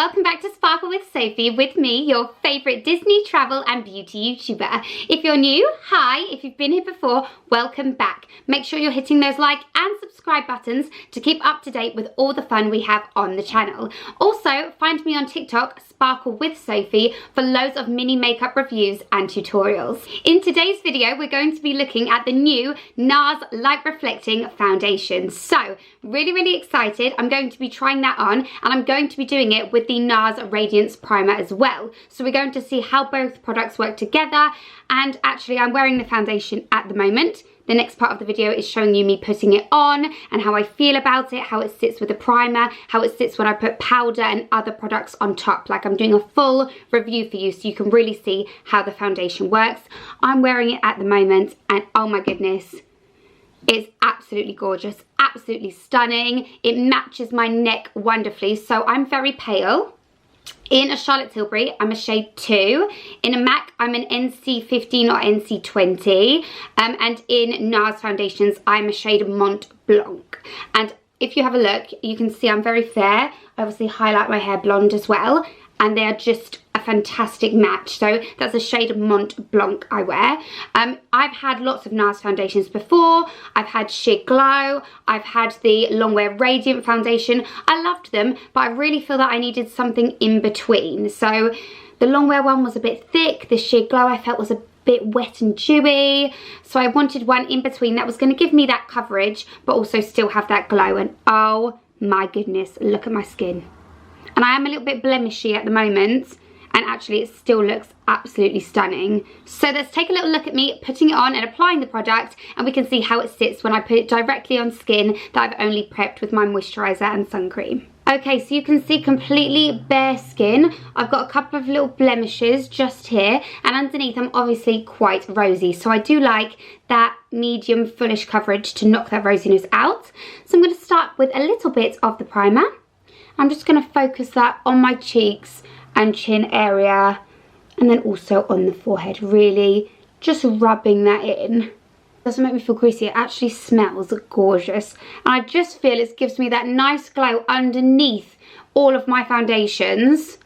welcome back to Sparkle with Sophie, with me, your favourite Disney travel and beauty YouTuber. If you're new, hi. If you've been here before, welcome back. Make sure you're hitting those like and subscribe buttons to keep up to date with all the fun we have on the channel. Also, find me on TikTok, Sparkle with Sophie, for loads of mini makeup reviews and tutorials. In today's video, we're going to be looking at the new Nars Light Reflecting Foundation. So, really excited. I'm going to be trying that on, and I'm going to be doing it with the Nars Radiance Primer as well. So we're going to see how both products work together, and actually I'm wearing the foundation at the moment. The next part of the video is showing you me putting it on and how I feel about it, how it sits with the primer, how it sits when I put powder and other products on top. Like, I'm doing a full review for you so you can really see how the foundation works. I'm wearing it at the moment and oh my goodness, it's absolutely gorgeous, absolutely stunning. It matches my neck wonderfully. So I'm very pale. In a Charlotte Tilbury, I'm a shade 2. In a MAC, I'm an NC15 or NC20. And in NARS foundations, I'm a shade Mont Blanc. And if you have a look, you can see I'm very fair. I obviously highlight my hair blonde as well. And they are just a fantastic match. So that's a shade of Mont Blanc I wear. I've had lots of NARS foundations before. I've had Sheer Glow. I've had the Longwear Radiant foundation. I loved them, but I really feel that I needed something in between. So the Longwear one was a bit thick. The Sheer Glow I felt was a bit wet and dewy. So I wanted one in between that was going to give me that coverage, but also still have that glow. And oh my goodness, look at my skin. And I am a little bit blemishy at the moment, and actually it still looks absolutely stunning. So let's take a little look at me putting it on and applying the product, and we can see how it sits when I put it directly on skin that I've only prepped with my moisturiser and sun cream. Okay, so you can see completely bare skin. I've got a couple of little blemishes just here, and underneath I'm obviously quite rosy. So I do like that medium fullish coverage to knock that rosiness out. So I'm going to start with a little bit of the primer. I'm just going to focus that on my cheeks and chin area, and then also on the forehead, really just rubbing that in. It doesn't make me feel greasy, it actually smells gorgeous. And I just feel it gives me that nice glow underneath all of my foundations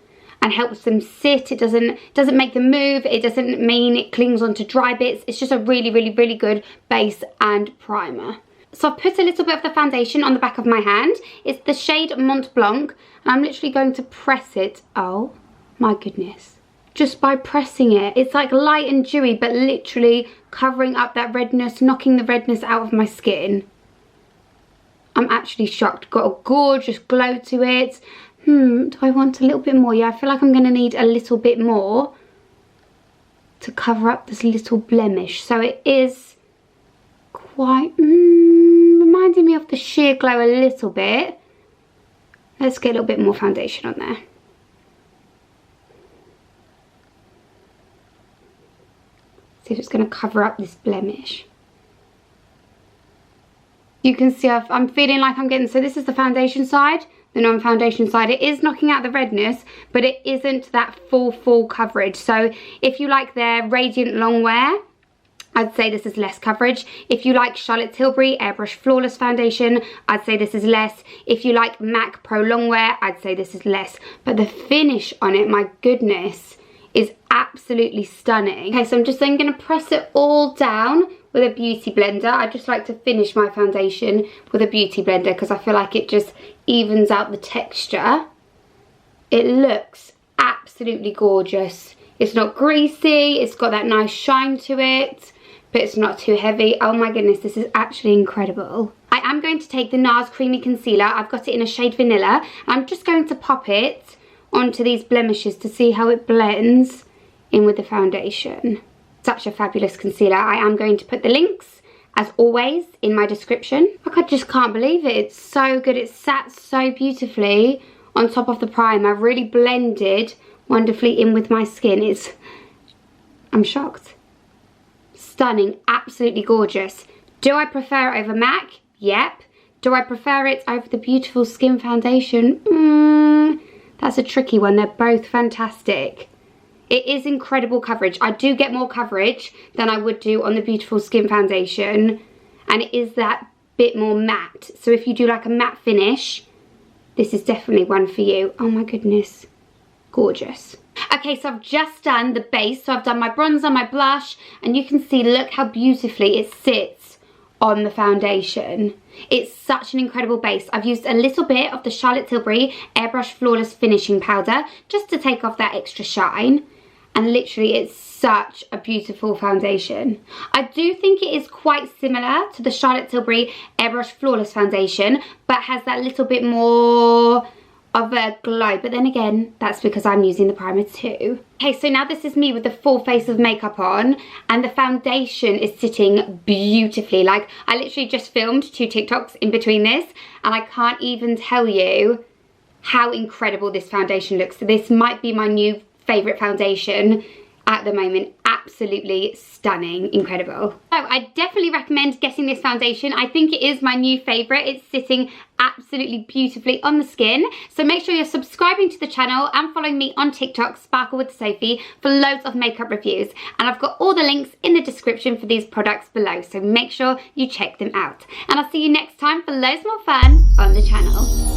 and helps them sit. It doesn't make them move, it doesn't mean it clings onto dry bits. It's just a really good base and primer. So I've put a little bit of the foundation on the back of my hand. It's the shade Mont Blanc, and I'm literally going to press it. Oh my goodness. Just by pressing it. It's like light and dewy, but literally covering up that redness, knocking the redness out of my skin. I'm actually shocked. Got a gorgeous glow to it. Do I want a little bit more? Yeah, I feel like I'm going to need a little bit more to cover up this little blemish. So it is quite reminding me of the Sheer Glow a little bit. Let's get a little bit more foundation on there. See if it's going to cover up this blemish. You can see I'm feeling like I'm getting, so this is the foundation side, the non-foundation side. It is knocking out the redness, but it isn't that full coverage. So if you like their Radiant Longwear, I'd say this is less coverage. If you like Charlotte Tilbury Airbrush Flawless Foundation, I'd say this is less. If you like MAC Pro Longwear, I'd say this is less. But the finish on it, my goodness, is absolutely stunning. Okay, so I'm just then going to press it all down with a beauty blender. I just like to finish my foundation with a beauty blender because I feel like it just evens out the texture. It looks absolutely gorgeous. It's not greasy, it's got that nice shine to it, but it's not too heavy. Oh my goodness, this is actually incredible. I am going to take the Nars Creamy Concealer. I've got it in a shade Vanilla. I'm just going to pop it onto these blemishes to see how it blends in with the foundation. Such a fabulous concealer. I am going to put the links, as always, in my description. Like, I just can't believe it. It's so good. It sat so beautifully on top of the primer. Really blended wonderfully in with my skin. I'm shocked. Stunning, absolutely gorgeous. Do I prefer it over MAC? Yep. Do I prefer it over the beautiful Skin Foundation? That's a tricky one. They're both fantastic. It is incredible coverage. I do get more coverage than I would do on the Beautiful Skin Foundation, and it is that bit more matte. So if you do like a matte finish, this is definitely one for you. Oh my goodness, gorgeous. Okay, so I've just done the base. So I've done my bronzer, my blush, and you can see, look how beautifully it sits on the foundation. It's such an incredible base. I've used a little bit of the Charlotte Tilbury Airbrush Flawless Finishing Powder just to take off that extra shine. And literally, it's such a beautiful foundation. I do think it is quite similar to the Charlotte Tilbury Airbrush Flawless Foundation, but has that little bit more of a glow. But then again, that's because I'm using the primer too. Okay, so now this is me with the full face of makeup on, and the foundation is sitting beautifully. Like, I literally just filmed 2 TikToks in between this, and I can't even tell you how incredible this foundation looks. So this might be my new favorite foundation at the moment. Absolutely stunning, incredible. So I definitely recommend getting this foundation. I think it is my new favorite. It's sitting absolutely beautifully on the skin. So make sure you're subscribing to the channel and following me on TikTok, Sparkle with Sophie, for loads of makeup reviews. And I've got all the links in the description for these products below, so make sure you check them out. And I'll see you next time for loads more fun on the channel.